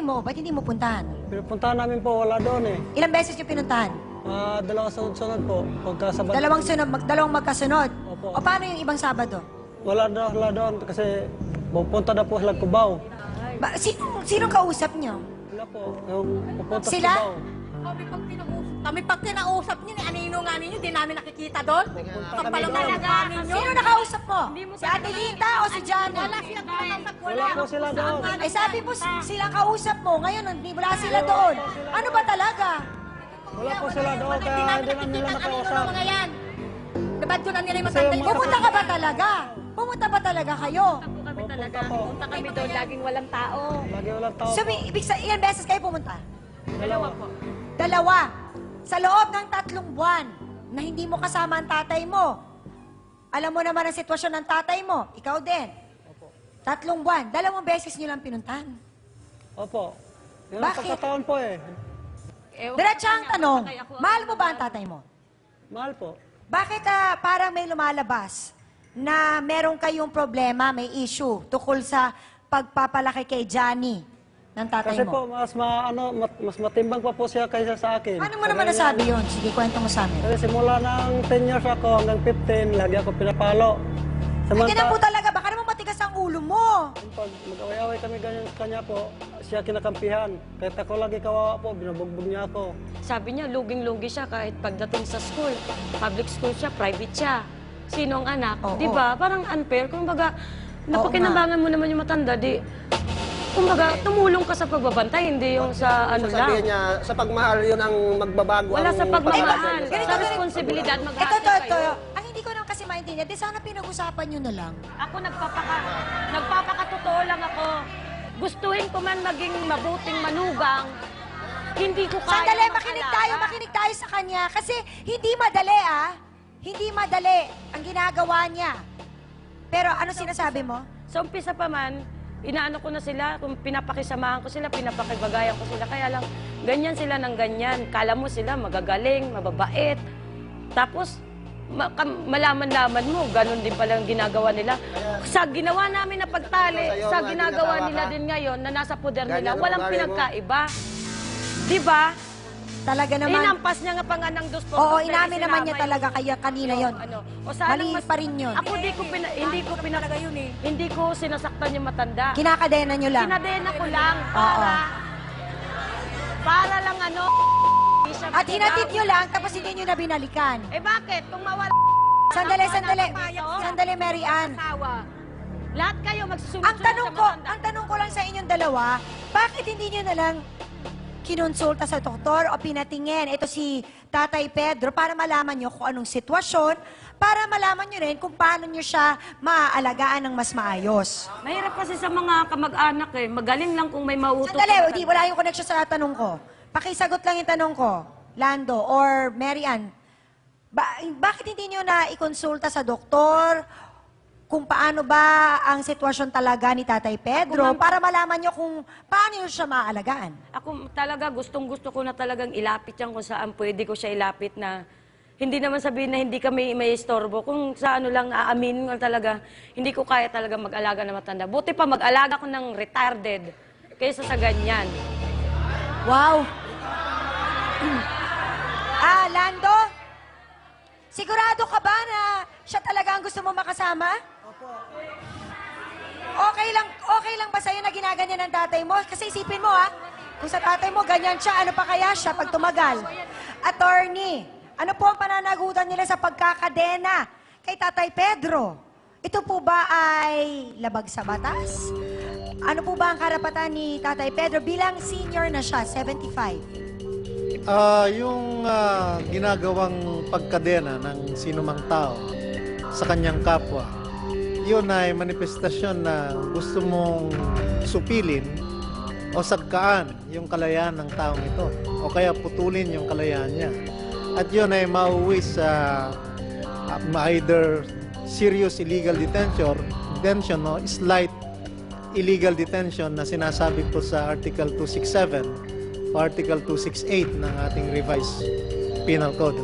mo, ba't hindi mo puntahan? Pinupuntahan namin po, wala doon eh. Ilang beses niyo pinuntahan? Dalawa sunod-sunod po, pagkasabad. Dalawang magkasunod? Opo. O paano yung ibang Sabado? Wala doon kasi pupunta na po sila Cubao. Sino kausap niyo? Wala po, yung pupunta sa Sila? Cubao. Kami pag kinausap niyo, ni anino nga ninyo, di namin nakikita doon. Kapalang talaga ninyo. Sino nakausap mo? Si Ate Lita o si Johnny? Wala silang kausap. Wala po sila doon. Ay sabi mo sila kausap mo, ngayon hindi wala sila doon. Ano ba talaga? Wala po sila doon, kaya hindi namin nila nakausap. Mga yan. Dapat ko na nila yung matanda yung Pumunta ka ba talaga? Pumunta ba talaga kayo? kami talaga. Pupunta po. Punta kami doon, laging walang tao. Lagi walang tao So, po. ibig sa ilang beses kayo pumunta? Dalawa po. Dalawa. Sa loob ng 3 buwan na hindi mo kasama ang tatay mo. Alam mo naman ang sitwasyon ng tatay mo. Ikaw din. Opo. 3 buwan. 2 beses nyo lang pinuntahan. Opo. Yung Bakit? pagkataon po eh. Diretsang tanong, mahal mo ba ang tatay mo? Mahal po. Bakit parang may lumalabas na meron kayong problema, may issue tukol sa pagpapalaki kay Johnny ng tatay Kasi po, mo? mas matimbang pa po siya kaysa sa akin. Paano mo naman nasabi yun? Sige, kwento mo sa amin. Kasi simula ng 10 years ako hanggang 15, lagi ako pinapalo. Ay, ganyan po talaga. Baka naman matigas ang ulo mo. Pag mag-away-away kami ganyan sa kanya po, siya kinakampihan. Kahit ako lagi kawawa po, binubugbog niya ako. Sabi niya, luging-lugi siya kahit pagdating sa school. Public school siya, private siya. Sino ang anak? Oo. Di ba? Parang unfair. Kumbaga, Oo napakinabangan mo naman yung matanda. Kumbaga, tumulong ka sa pagbabantay, hindi yung sa ano lang. Sasabihin niya, sa pagmahal yun ang magbabago. Wala sa pagmamahal. Ganito, Sa ganito. responsibilidad, Ito, mag-aaral kayo. Ang hindi ko naman kasi maintindihan, di sana pinag-usapan nyo na lang. Ako nagpapakatotoo lang ako. Gustuhin ko man maging mabuting manugang, hindi ko kaya Sandali, mag-alaga. makinig tayo sa kanya. Kasi hindi madali, Hindi madali ang ginagawa niya. Pero ano sinasabi mo? Sa umpisa pa man, inaano ko na sila, kung pinapakisamahan ko sila, pinapakibagayan ko sila. Kaya lang, ganyan sila ng ganyan. Kala mo sila magagaling, mababait. Tapos, malaman-laman mo, ganun din pala ang ginagawa nila. Sa ginawa namin na pagtali, Sa'yo, sa mga ginagawa ginagawa nila ka. din ngayon, na nasa poder Ganyan nila, ang walang ugali mo. pinagkaiba. Di ba? Talaga naman. Inampas niya nga pa nga ng dos por Oo, dos, inamin dahil naman niya sinama talaga yung- kaya kanina yon. Ano, o sana Mali pa rin yun. Ako hindi ko sinasaktan yung matanda. Kinakadena nyo lang. Kinadena ko lang Oo. para lang ano. hindi siya At hinatid matigaw. nyo lang, tapos hindi nyo na binalikan. Eh bakit? Kung mawala Sandali, Ano? Sandali, Mary Ann. asawa, lahat kayo magsusunod Ang tanong ko lang sa inyong dalawa, bakit hindi nyo na lang kinonsulta sa doktor o pinatingin ito si Tatay Pedro para malaman nyo kung anong sitwasyon, para malaman nyo rin kung paano nyo siya maaalagaan ng mas maayos. Mahirap kasi sa mga kamag-anak eh. Magaling lang kung may mautos. Sandali, wala yung connection sa tanong ko. Pakisagot lang yung tanong ko, Lando or Mary Ann. Bakit hindi nyo na ikonsulta sa doktor kung paano ba ang sitwasyon talaga ni Tatay Pedro para malaman nyo kung paano nyo siya maaalagaan? Ako talaga gustong-gusto ko na talagang ilapit yan kung saan pwede ko siya ilapit na hindi naman sabihin na hindi kami may istorbo. Kung sa ano lang aaminin ko talaga, hindi ko kaya talaga mag-alaga na matanda. Buti pa mag-alaga ko ng retarded kaysa sa ganyan. Wow! Lando? Sigurado ka ba na siya talaga ang gusto mo makasama? Okay lang ba sa'yo na ginaganyan ng tatay mo? Kasi isipin mo kung sa tatay mo ganyan siya, ano pa kaya siya pag tumagal? Attorney, ano po ang pananagutan nila sa pagkakadena kay Tatay Pedro? Ito po ba ay labag sa batas? Ano po ba ang karapatan ni Tatay Pedro bilang senior na siya, 75? Yung ginagawang pagkadena ng sinumang tao sa kanyang kapwa, yun ay manifestasyon na gusto mong supilin o sagkaan yung kalayaan ng taong ito o kaya putulin yung kalayaan niya. At yun ay mauwi sa either serious illegal detention o slight illegal detention na sinasabi po sa Article 267 o Article 268 ng ating revised Penal Code.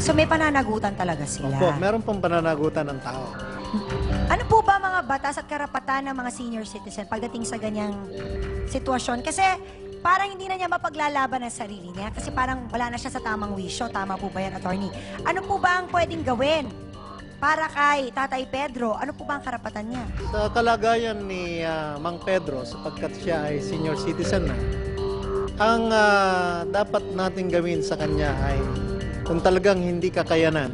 So may pananagutan talaga sila. Opo, meron pong pananagutan ng tao. Ano po ba mga batas at karapatan ng mga senior citizen pagdating sa ganyang sitwasyon? Kasi parang hindi na niya mapaglalaban ang sarili niya kasi parang wala na siya sa tamang wisyo. Tama po ba yan, attorney? Ano po ba ang pwedeng gawin para kay Tatay Pedro? Ano po ba ang karapatan niya? Sa kalagayan ni Mang Pedro, sapagkat siya ay senior citizen na, ang dapat natin gawin sa kanya ay kung talagang hindi kakayanan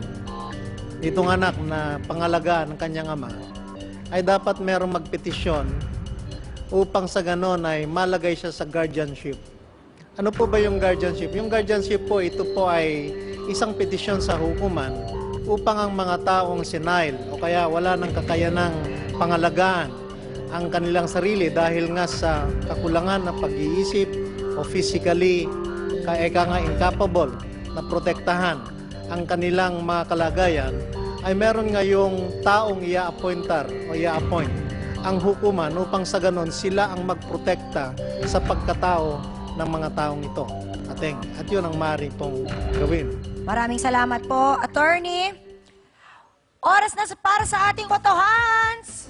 itong anak na pangalagaan ng kanyang ama, ay dapat merong magpetisyon upang sa ganon ay malagay siya sa guardianship. Ano po ba yung guardianship? Yung guardianship po, ito po ay isang petisyon sa hukuman upang ang mga taong sinail o kaya wala ng kakayanang pangalagaan ang kanilang sarili dahil nga sa kakulangan ng pag-iisip o physically incapable na protektahan ang kanilang mga kalagayan, ay meron ngayong taong i-appoint ang hukuman upang sa ganon sila ang magprotekta sa pagkatao ng mga taong ito. At yun ang maaari pong gawin. Maraming salamat po, attorney. Oras na para sa ating botohans.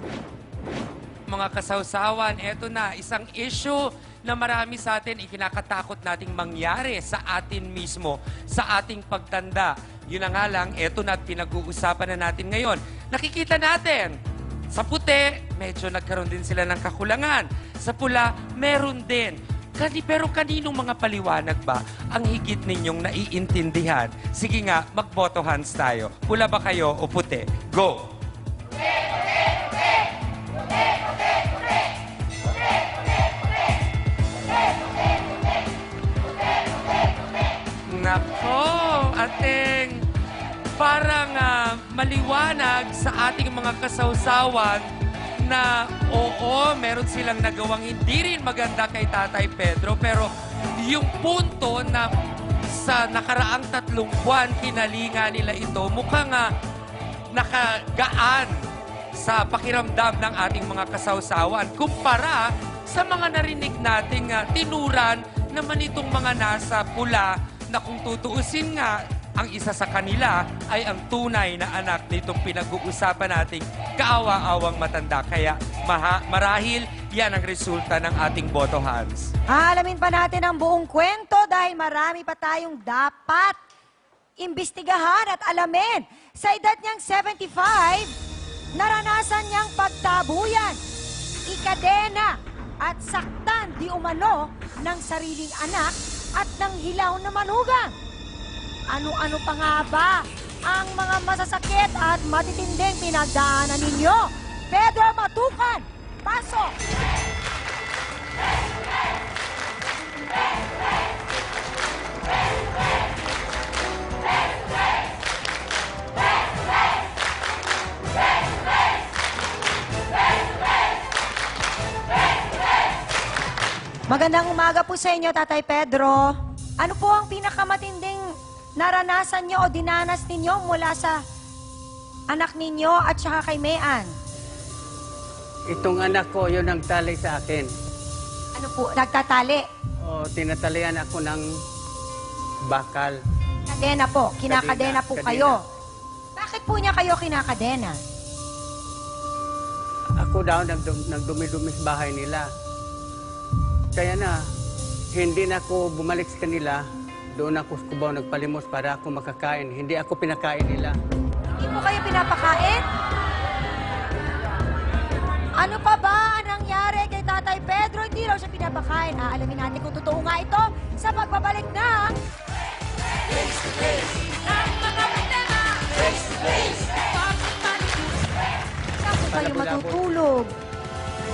Mga kasawsawan, eto na, isang issue na marami sa atin ikinakatakot nating mangyari sa atin mismo, sa ating pagtanda. Yun na nga lang, eto na at pinag-uusapan na natin ngayon. Nakikita natin, sa puti, medyo nagkaroon din sila ng kakulangan. Sa pula, meron din. Pero kaninong mga paliwanag ba ang higit ninyong naiintindihan? Sige nga, magboto hands tayo. Pula ba kayo o puti? Go! Nako, ating parang maliwanag sa ating mga kasawsawan na oo, meron silang nagawang hindi rin maganda kay Tatay Pedro, pero yung punto na sa nakaraang 3 buwan kinalinga nila ito, mukhang nakagaan sa pakiramdam ng ating mga kasawsawan kumpara sa mga narinig nating tinuran naman itong mga nasa pula na kung tutuusin nga, ang isa sa kanila ay ang tunay na anak nitong pinag-uusapan nating kaawa-awang matanda. Kaya marahil yan ang resulta ng ating boto hands. Alamin pa natin ang buong kwento dahil marami pa tayong dapat imbestigahan at alamin. Sa edad niyang 75, naranasan niyang pagtabuyan, ikadena at saktan di umano ng sariling anak at ng hilaw na manugang. Ano-ano pa nga ba ang mga masasakit at matitinding pinagdaanan ninyo? Pedro Matukan, pasok! Magandang umaga po sa inyo, Tatay Pedro. Ano po ang pinakamatinding naranasan nyo o dinanas ninyo mula sa anak ninyo at saka kay Mayan? Itong anak ko, yun ang tali sa akin. Ano po, nagtatali? O, tinatalian ako ng bakal. Kadena po, kinakadena po Kadena. kayo. Bakit po niya kayo kinakadena? Ako daw nagdumi-dumi sa bahay nila. Kaya na, hindi na ako bumalik sa kanila. Doon ako sa kubaw nagpalimos para ako makakain. Hindi ako pinakain nila. Hindi po kayo pinapakain? Ano pa ba ang nangyari kay Tatay Pedro? Hindi raw siya pinapakain. Aalamin natin kung totoo nga ito sa pagbabalik ng... Face to Face! Ang mga problema! Face to Face! Saan po kayo matutulog?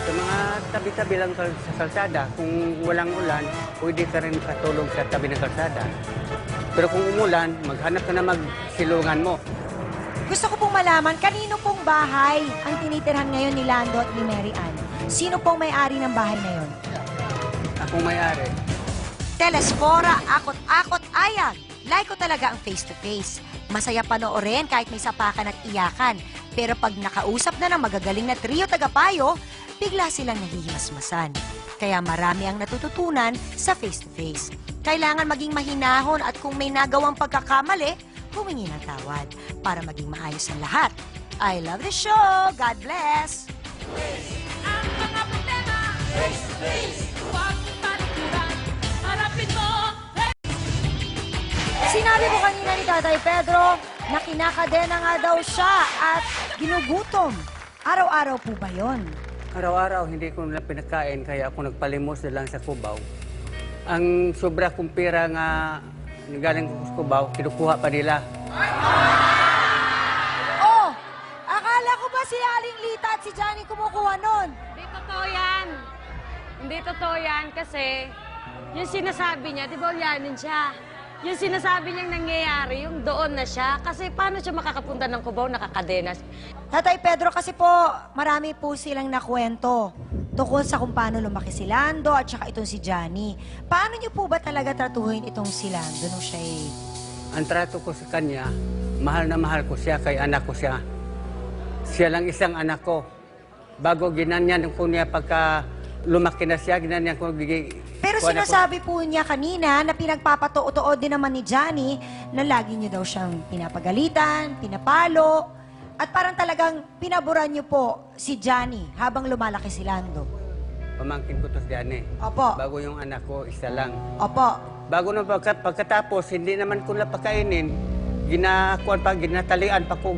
Sa mga tabi-tabi lang sa kalsada, kung walang ulan, pwede ka rin katulog sa tabi ng kalsada. Pero kung umulan, maghanap ka na magsilungan mo. Gusto ko pong malaman, kanino pong bahay ang tinitirhan ngayon ni Lando at ni Mary Ann? Sino pong may-ari ng bahay na yon? Akong may-ari. Telesfora, akot-akot, ayag. Like ko talaga ang face-to-face. Masaya panoorin kahit may sapakan at iyakan. Pero pag nakausap na ng magagaling na trio tagapayo, bigla silang nahihimasmasan. Kaya marami ang natututunan sa face-to-face. Kailangan maging mahinahon at kung may nagawang pagkakamali, humingi ng tawad para maging maayos ang lahat. I love the show. God bless. Ang mga problema, face to face, Sinabi mo kanina ni Tatay Pedro na kinakadena nga daw siya at ginugutom. Araw-araw po ba yon? Araw-araw hindi ko nila pinakain kaya ako nagpalimos na lang sa Cubao. Ang sobra kong pera nga galing ko sa Cubao, kinukuha pa nila. Oh, akala ko ba si Aling Lita at si Johnny kumukuha nun? Hindi totoo yan. Hindi totoo yan kasi yung sinasabi niya, di ba ulyanin siya? Yung sinasabi niyang nangyayari, yung doon na siya. Kasi paano siya makakapunta ng Cubao, nakakadenas? Tatay Pedro, kasi po, marami po silang nakwento tungkol sa kung paano lumaki si Lando at saka itong si Johnny. Paano niyo po ba talaga tratuhin itong si Lando nung siya Ang trato ko sa kanya, mahal na mahal ko siya kay anak ko siya. Siya lang isang anak ko. Bago ginanyan ko niya pagka lumaki na siya, ginanyan ko Pero sinasabi po niya kanina na pinagpapatuod din naman ni Johnny na lagi niyo daw siyang pinapagalitan, pinapalo, at parang talagang pinaboran niyo po si Johnny habang lumalaki si Lando. Pamangkin ko to si Diane. Opo. Bago yung anak ko, isa lang. Opo. Bago na pagkatapos, hindi naman ko na pakainin, ginatalian pa ko.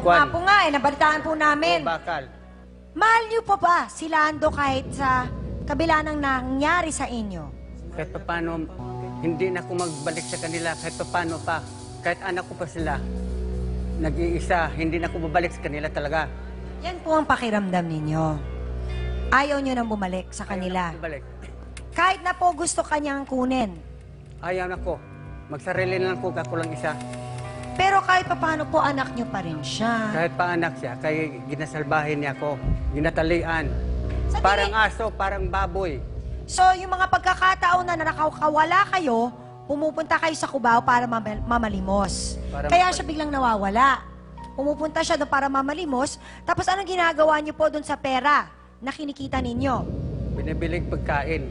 Nga po nga nabalitaan po namin. Bakal. Mahal niyo po ba si Lando kahit sa kabila ng nangyari sa inyo? Kahit pa paano, hindi na ako magbalik sa kanila. Kahit pa paano pa. Kahit anak ko pa sila, nag-iisa, hindi na ako babalik sa kanila talaga. Yan po ang pakiramdam ninyo. Ayaw niyo nang bumalik sa kanila. Ayaw na balik. Kahit na po gusto kanyang kunin. Ayaw na ko. Magsarili na lang ko, ako lang isa. Pero kahit paano po anak niyo pa rin siya. Kahit pa anak siya, kaya ginasalbahin niya ako. Ginatalian. Sa Parang tingin- aso, parang baboy. So, yung mga pagkakataon na nakakawala kayo, pumupunta kayo sa Cubao para mamalimos. Para Kaya siya biglang nawawala. Pumupunta siya doon para mamalimos. Tapos anong ginagawa niyo po doon sa pera na kinikita ninyo? Binibilig pagkain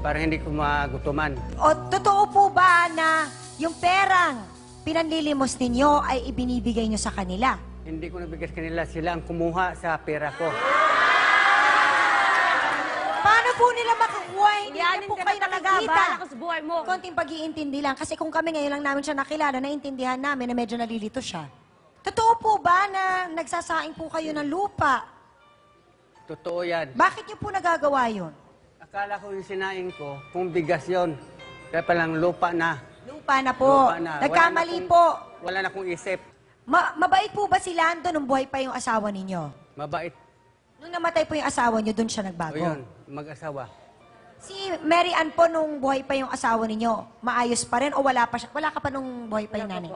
para hindi ko magutuman. O totoo po ba na yung perang pinanlilimos ninyo ay ibinibigay niyo sa kanila? Hindi ko nabigay sa kanila. Sila ang kumuha sa pera ko. Paano po nila makukuha? Hindi na Yanin po ka kayo na talaga, nakikita. bahala ka sa buhay mo. Konting pag-iintindi lang. Kasi kung kami ngayon lang namin siya nakilala, naintindihan namin na medyo nalilito siya. Totoo po ba na nagsasaing po kayo ng lupa? Totoo yan. Bakit niyo po nagagawa yun? Akala ko yung sinaing ko, kung bigas yon. Kaya palang lupa na. Lupa na po. Lupa na. Nagkamali po. Wala na akong isip. Mabait po ba si Lando nung buhay pa yung asawa ninyo? Mabait. Nung namatay po yung asawa niyo, doon siya O nagbago? yun, mag-asawa. Si Mary Ann po nung buhay pa yung asawa ninyo, maayos pa rin o wala pa siya? Wala ka pa nung buhay pa yung nanay?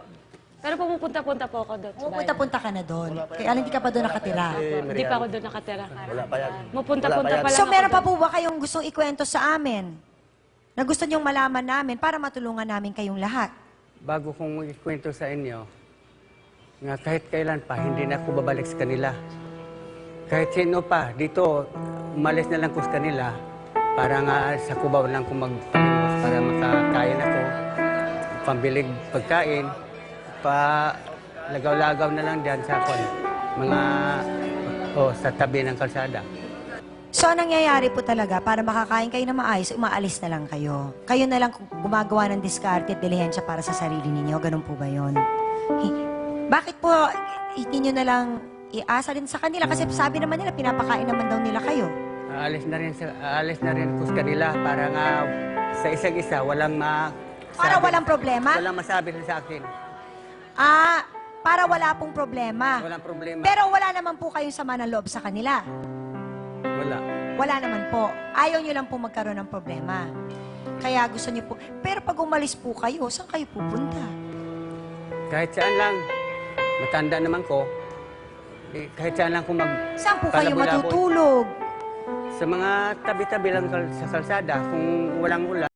Pero pumupunta-punta po ako doon. sa bayan. Pupunta-punta ka na doon. Kaya hindi ka pa doon nakatira. Hindi pa ako doon nakatira. Wala pa yan. Pupunta-punta pa lang So ako meron pa doon. po ba kayong gustong ikwento sa amin? Na gusto niyong malaman namin para matulungan namin kayong lahat? Bago kong magkikwento sa inyo, nga kahit kailan pa, hindi na ako babalik sa kanila. Kahit sino pa, dito, umalis na lang ko sa kanila para nga sa Cubao lang ko magpalimos para makakain ako, pambilig pagkain, pa lagaw-lagaw na lang diyan sa sa tabi ng kalsada. So, ang nangyayari po talaga, para makakain kayo na maayos, umaalis na lang kayo. Kayo na lang gumagawa ng diskarte at dilihensya para sa sarili ninyo. Ganun po ba yun? Bakit po hindi nyo na lang iasa din sa kanila? Kasi sabi naman nila, pinapakain naman daw nila kayo. Aalis na rin ko sa kanila para nga sa isa't isa, walang Para walang problema? Walang masabi sa akin. Para wala pong problema. Walang problema. Pero wala naman po kayong sama ng loob sa kanila. Wala. Wala naman po. Ayaw nyo lang po magkaroon ng problema. Kaya gusto nyo po. Pero pag umalis po kayo, saan kayo pupunta? Kahit saan lang, matanda naman ko, kahit saan lang ko Saan po kayo palaboy-laboy. matutulog? Sa mga tabi-tabi lang sa kalsada, kung walang ulan,